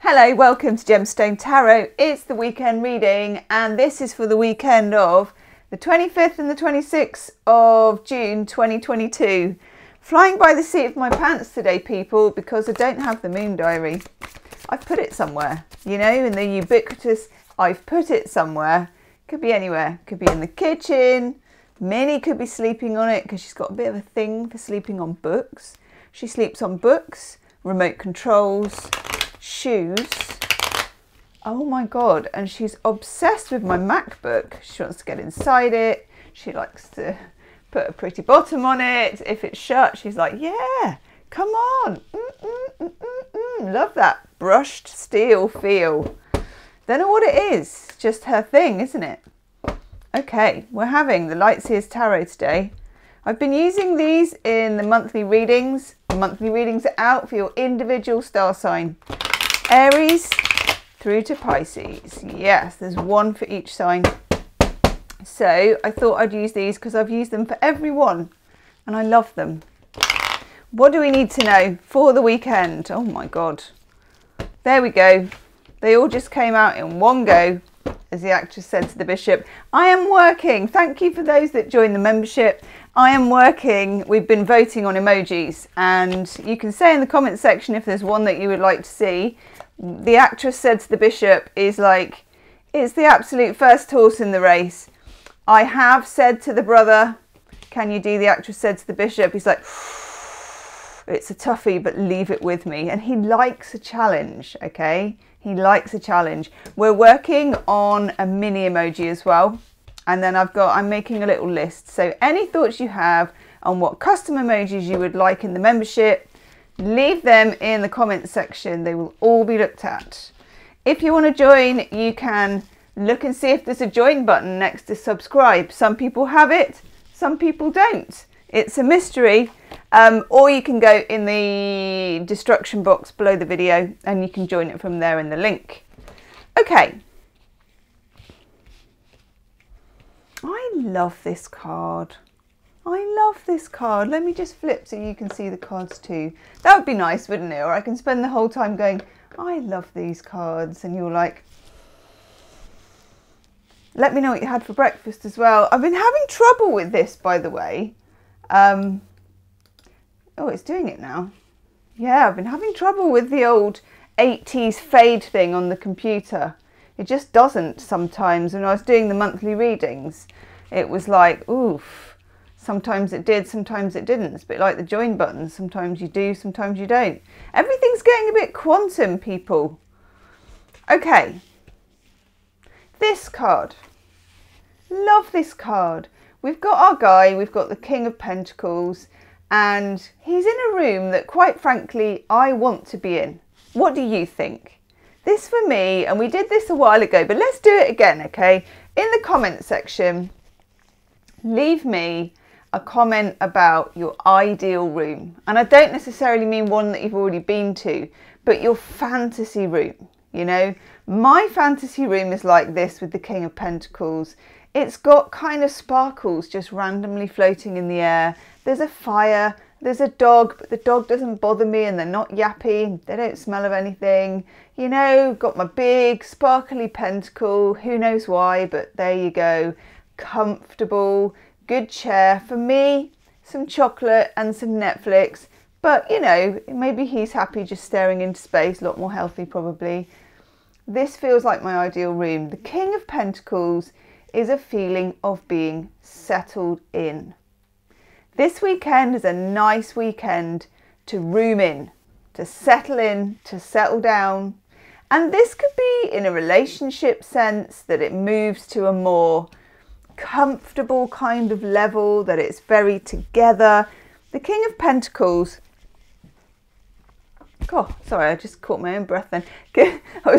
Hello, welcome to Gemstone Tarot. It's the weekend reading and this is for the weekend of the 25th and the 26th of June 2022. Flying by the seat of my pants today, people, because I don't have the moon diary. I've put it somewhere, you know, in the ubiquitous I've put it somewhere. Could be anywhere. Could be in the kitchen. Minnie could be sleeping on it because she's got a bit of a thing for sleeping on books. She sleeps on books, remote controls, shoes. Oh my god, and she's obsessed with my MacBook. She wants to get inside it. She likes to put a pretty bottom on it. If it's shut, she's like, yeah, come on. Love that brushed steel feel. Don't know what it is, just her thing, isn't it? Okay, we're having the Lightseers Tarot today. I've been using these in the monthly readings. The monthly readings are out for your individual star sign. Aries through to Pisces. Yes, there's one for each sign. So I thought I'd use these because I've used them for everyone and I love them. What do we need to know for the weekend? Oh my god. There we go. They all just came out in one go. As the actress said to the bishop, I am working. Thank you for those that joined the membership. I am working. We've been voting on emojis and you can say in the comment section if there's one that you would like to see. The actress said to the bishop is like, it's the absolute first horse in the race. I have said to the brother, can you do? The actress said to the bishop, he's like, it's a toughie, but leave it with me. And he likes a challenge, okay? He likes a challenge. We're working on a mini emoji as well. And then I'm making a little list. So any thoughts you have on what custom emojis you would like in the membership, leave them in the comments section. They will all be looked at. If you want to join, you can look and see if there's a join button next to subscribe. Some people have it, some people don't. It's a mystery. Or you can go in the instruction box below the video and you can join it from there in the link. Okay. I love this card. I love this card. Let me just flip so you can see the cards too. That would be nice, wouldn't it? Or I can spend the whole time going, I love these cards. And you're like, let me know what you had for breakfast as well. I've been having trouble with this, by the way. Oh, it's doing it now. Yeah, I've been having trouble with the old 80s fade thing on the computer. It just doesn't sometimes. When I was doing the monthly readings, it was like, oof. Sometimes it did, sometimes it didn't. It's a bit like the join button. Sometimes you do, sometimes you don't. Everything's getting a bit quantum, people. Okay. This card. Love this card. We've got our guy, we've got the King of Pentacles, and he's in a room that, quite frankly, I want to be in. What do you think? This for me, and we did this a while ago, but let's do it again, okay? In the comment section, leave me a comment about your ideal room. And I don't necessarily mean one that you've already been to, but your fantasy room, you know? My fantasy room is like this with the King of Pentacles. It's got kind of sparkles just randomly floating in the air. There's a fire, there's a dog, but the dog doesn't bother me and they're not yappy. They don't smell of anything. You know, got my big sparkly pentacle. Who knows why, but there you go. Comfortable, good chair. For me, some chocolate and some Netflix. But, you know, maybe he's happy just staring into space. A lot more healthy, probably. This feels like my ideal room. The King of Pentacles is a feeling of being settled in. This weekend is a nice weekend to room in, to settle in, to settle down. And this could be in a relationship sense, that it moves to a more comfortable kind of level, that it's very together. The King of Pentacles. God, sorry, I just caught my own breath then. I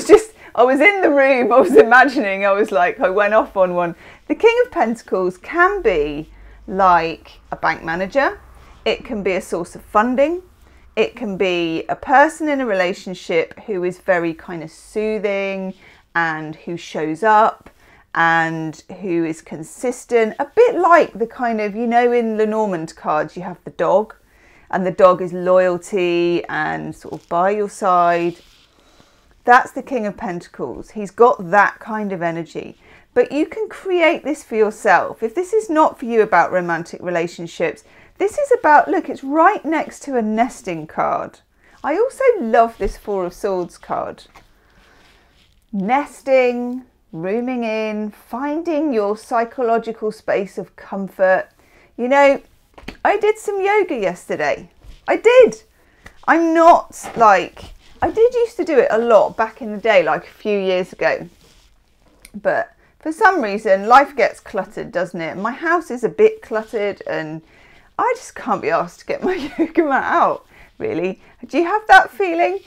was in the room, I was imagining, I went off on one. The King of Pentacles can be like a bank manager. It can be a source of funding. It can be a person in a relationship who is very kind of soothing and who shows up and who is consistent. A bit like the kind of, you know, in Lenormand cards, you have the dog and the dog is loyalty and sort of by your side. That's the King of Pentacles. He's got that kind of energy. But you can create this for yourself. If this is not for you about romantic relationships, this is about, look, it's right next to a nesting card. I also love this Four of Swords card. Nesting, rooming in, finding your psychological space of comfort. You know, I did some yoga yesterday. I did. I'm not like, I did used to do it a lot back in the day, like a few years ago. But for some reason, life gets cluttered, doesn't it? My house is a bit cluttered and I just can't be asked to get my yoga mat out, really. Do you have that feeling?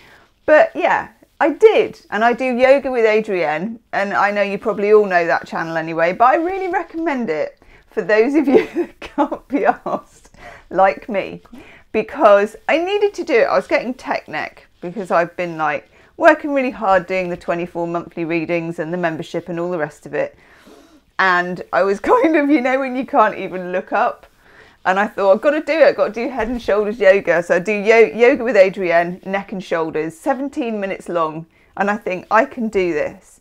But yeah, I did. And I do yoga with Adrienne. And I know you probably all know that channel anyway, but I really recommend it for those of you that can't be asked, like me, because I needed to do it. I was getting tech neck because I've been like working really hard doing the 24 monthly readings and the membership and all the rest of it. And I was kind of, you know, when you can't even look up. And I thought, I've got to do it. I've got to do head and shoulders yoga. So I do yoga with Adrienne, neck and shoulders, 17 minutes long. And I think I can do this.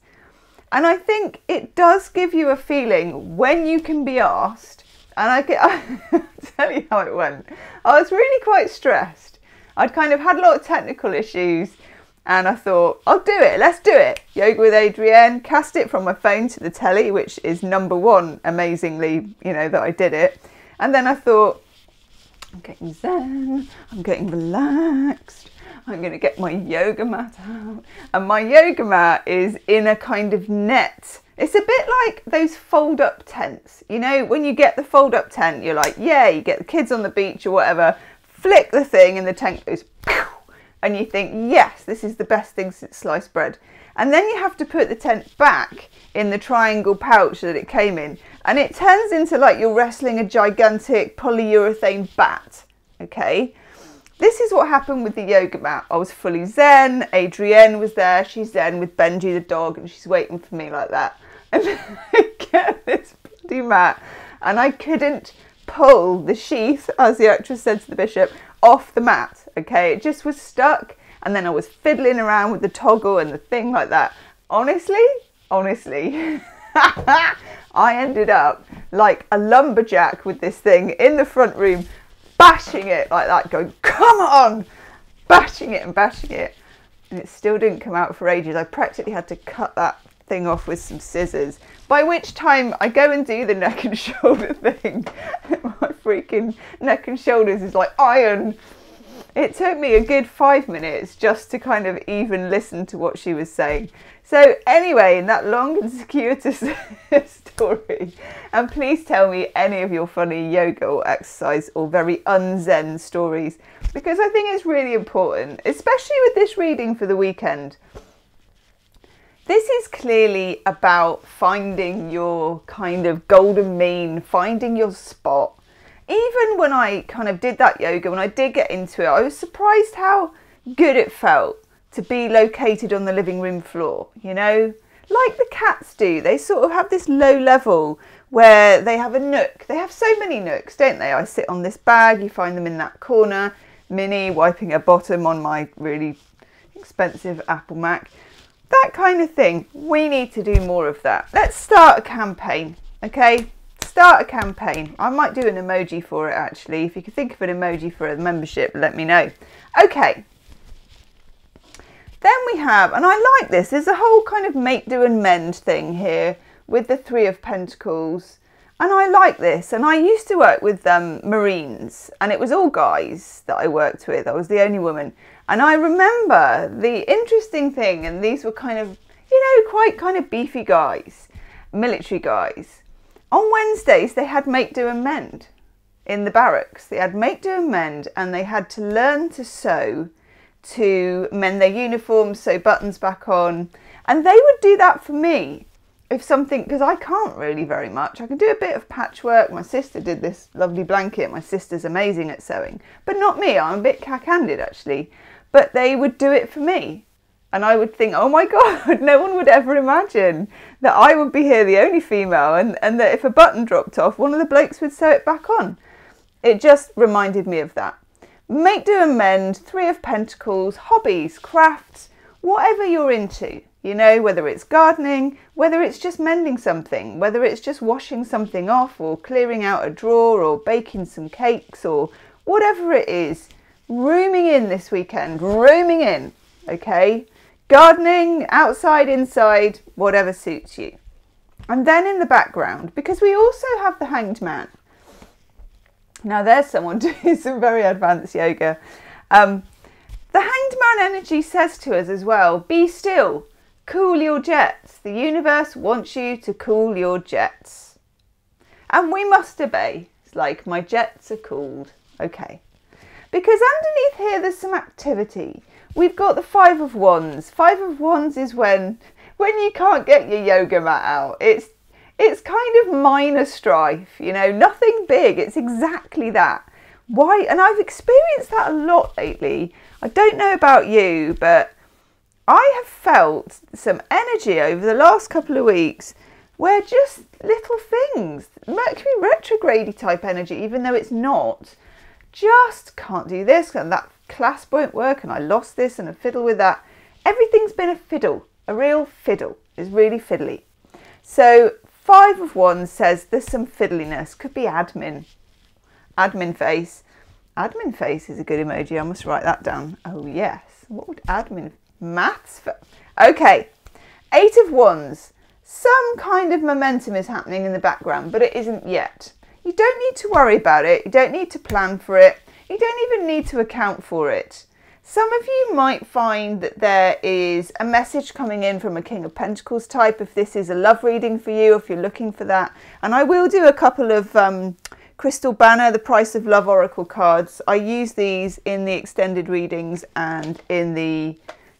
And I think it does give you a feeling when you can be asked. And I'll tell you how it went. I was really quite stressed. I'd kind of had a lot of technical issues. And I thought, I'll do it. Let's do it. Yoga with Adrienne. Cast it from my phone to the telly, which is #1, amazingly, you know, that I did it. And then I thought, I'm getting zen, I'm getting relaxed, I'm going to get my yoga mat out. And my yoga mat is in a kind of net. It's a bit like those fold-up tents. You know, when you get the fold-up tent, you're like, yeah, you get the kids on the beach or whatever, flick the thing and the tent goes, pew, and you think, yes, this is the best thing since sliced bread. And then you have to put the tent back in the triangle pouch that it came in. And it turns into like you're wrestling a gigantic polyurethane bat, okay? This is what happened with the yoga mat. I was fully zen. Adrienne was there. She's zen with Benji the dog and she's waiting for me like that. And then I get this bloody mat and I couldn't pull the sheath, as the actress said to the bishop, off the mat, okay? It just was stuck. And then I was fiddling around with the toggle and the thing like that. Honestly, I ended up like a lumberjack with this thing in the front room, bashing it like that, going, come on, bashing it and bashing it. And it still didn't come out for ages. I practically had to cut that thing off with some scissors, by which time I go and do the neck and shoulder thing. My freaking neck and shoulders is like iron. It took me a good 5 minutes just to kind of even listen to what she was saying. So anyway, in that long and circuitous story, and please tell me any of your funny yoga or exercise or very un-zen stories, because I think it's really important, especially with this reading for the weekend. This is clearly about finding your kind of golden mean, finding your spot. Even when I kind of did that yoga, when I did get into it, I was surprised how good it felt to be located on the living room floor, you know, like the cats do. They sort of have this low level where they have a nook. They have so many nooks, don't they? I sit on this bag, you find them in that corner. Minnie wiping her bottom on my really expensive Apple Mac. That kind of thing. We need to do more of that. Let's start a campaign, okay? Start a campaign. I might do an emoji for it actually. If you can think of an emoji for a membership, let me know. Okay. Then we have, and I like this, there's a whole kind of make, do and mend thing here with the Three of Pentacles. And I like this. And I used to work with Marines and it was all guys that I worked with. I was the only woman. And I remember the interesting thing, and these were kind of, you know, quite kind of beefy guys, military guys. On Wednesdays, they had make, do and mend in the barracks. They had make, do and mend, and they had to learn to sew, to mend their uniforms, sew buttons back on. And they would do that for me if something, because I can't really very much. I can do a bit of patchwork. My sister did this lovely blanket. My sister's amazing at sewing, but not me. I'm a bit cack-handed actually. But they would do it for me. And I would think, oh my God, no one would ever imagine that I would be here, the only female, and that if a button dropped off, one of the blokes would sew it back on. It just reminded me of that. Make, do and mend, Three of Pentacles, hobbies, crafts, whatever you're into, you know, whether it's gardening, whether it's just mending something, whether it's just washing something off or clearing out a drawer or baking some cakes or whatever it is, rooming in this weekend, rooming in, okay? Gardening, outside, inside, whatever suits you. And then in the background, because we also have the Hanged Man. Now there's someone doing some very advanced yoga. The Hanged Man energy says to us as well, be still, cool your jets. The universe wants you to cool your jets. And we must obey. It's like, my jets are cooled. Okay. Because underneath here there's some activity. We've got the Five of Wands. Five of Wands is when you can't get your yoga mat out. It's kind of minor strife, you know, nothing big. It's exactly that. Why? And I've experienced that a lot lately. I don't know about you, but I have felt some energy over the last couple of weeks where just little things, Mercury retrograde type energy, even though it's not, just can't do this and that clasp won't work and I lost this and a fiddle with that. Everything's been a fiddle, a real fiddle. It's really fiddly. So Five of Wands says there's some fiddliness. Could be admin. Admin face. Admin face is a good emoji. I must write that down. Oh yes. What would admin? Maths? Okay. Eight of Wands. Some kind of momentum is happening in the background, but it isn't yet. You don't need to worry about it. You don't need to plan for it. You don't even need to account for it. Some of you might find that there is a message coming in from a King of Pentacles type if this is a love reading for you, if you're looking for that. And I will do a couple of Crystal Banner, the Price of Love Oracle cards. I use these in the extended readings and in the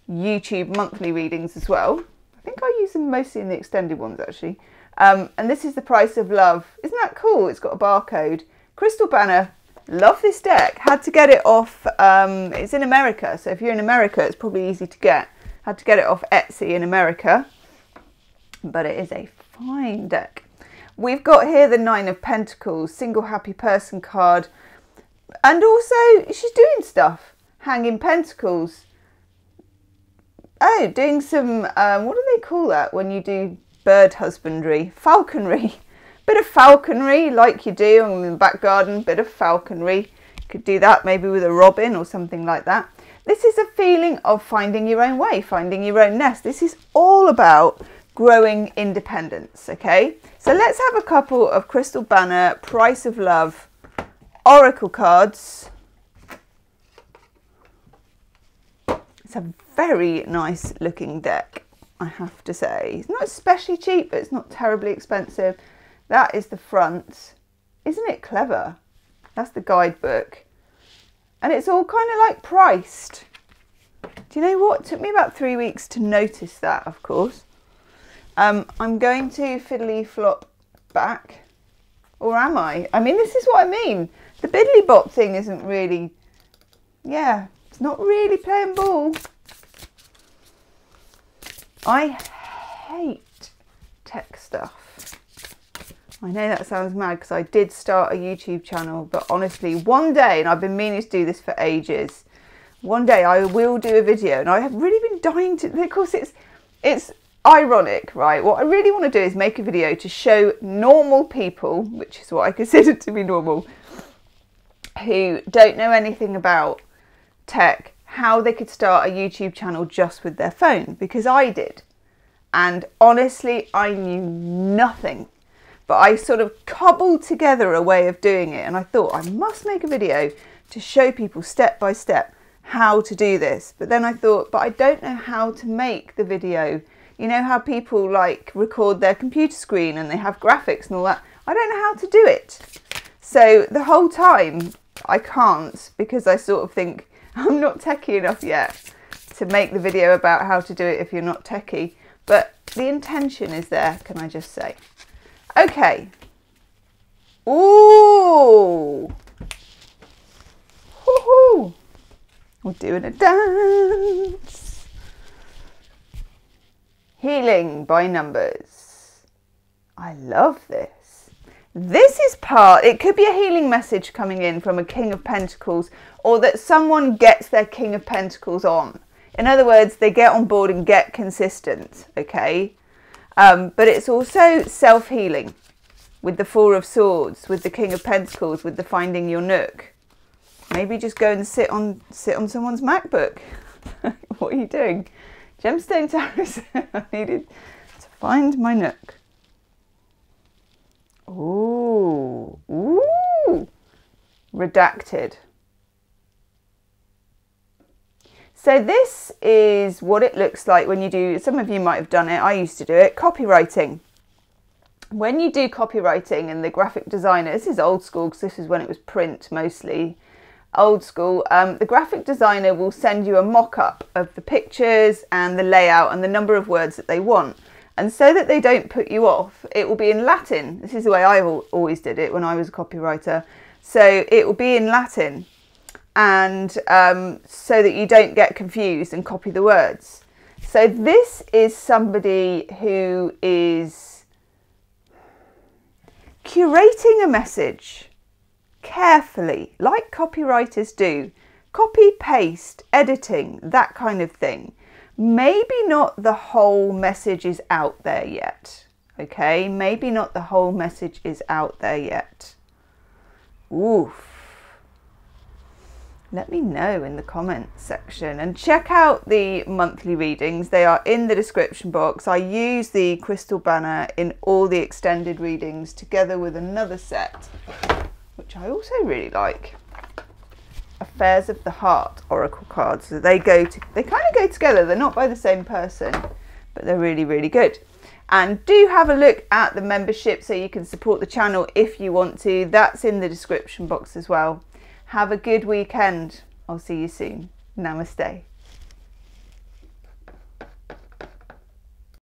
YouTube monthly readings as well. I think I use them mostly in the extended ones actually. And this is the Price of Love. Isn't that cool? It's got a barcode. Crystal Banner. Love this deck. Had to get it off, it's in America, so if you're in America it's probably easy to get. Had to get it off Etsy in America, but it is a fine deck. We've got here the Nine of Pentacles, single happy person card, and also she's doing stuff. Hanging Pentacles. Oh, doing some, what do they call that when you do bird husbandry? Falconry. Bit of falconry like you do in the back garden, bit of falconry. You could do that maybe with a robin or something like that. This is a feeling of finding your own way, finding your own nest. This is all about growing independence, okay? So let's have a couple of Crystal Banner, Price of Love, Oracle cards. It's a very nice looking deck, I have to say. It's not especially cheap, but it's not terribly expensive. That is the front. Isn't it clever? That's the guidebook. And it's all kind of like priced. Do you know what? It took me about 3 weeks to notice that, of course. I'm going to fiddly flop back. Or am I? I mean, this is what I mean. The biddly bop thing isn't really... Yeah, it's not really playing ball. I hate tech stuff. I know that sounds mad because I did start a YouTube channel, but honestly, one day, and I've been meaning to do this for ages, one day I will do a video, and I have really been dying to, of course it's ironic, right? What I really want to do is make a video to show normal people, which is what I consider to be normal, who don't know anything about tech, how they could start a YouTube channel just with their phone, because I did. And honestly, I knew nothing. But I sort of cobbled together a way of doing it, and I thought I must make a video to show people step by step how to do this. But then I thought, but I don't know how to make the video. You know how people like record their computer screen and they have graphics and all that? I don't know how to do it. So the whole time I can't, because I sort of think I'm not techie enough yet to make the video about how to do it if you're not techie. But the intention is there, can I just say. Okay. Ooh. Woohoo. We're doing a dance. Healing by numbers. I love this. This is part, it could be a healing message coming in from a King of Pentacles, or that someone gets their King of Pentacles on. In other words, they get on board and get consistent, okay? But it's also self-healing with the Four of Swords, with the King of Pentacles, with the Finding Your Nook. Maybe just go and sit on someone's MacBook. What are you doing? Gemstone Tarot, I needed to find my nook. Ooh, ooh, redacted. So this is what it looks like when you do, some of you might have done it, I used to do it, copywriting. When you do copywriting and the graphic designer, this is old school because this is when it was print mostly, old school, the graphic designer will send you a mock-up of the pictures and the layout and the number of words that they want. And so that they don't put you off, it will be in Latin. This is the way I always did it when I was a copywriter. So it will be in Latin. And so that you don't get confused and copy the words. So this is somebody who is curating a message carefully, like copywriters do. Copy, paste, editing, that kind of thing. Maybe not the whole message is out there yet. Okay, maybe not the whole message is out there yet. Oof. Let me know in the comments section, and check out the monthly readings. They are in the description box. I use the crystal banner in all the extended readings together with another set, which I also really like. Affairs of the Heart Oracle cards. So they kind of go together. They're not by the same person, but they're really, really good. And do have a look at the membership so you can support the channel if you want to. That's in the description box as well. Have a good weekend. I'll see you soon. Namaste.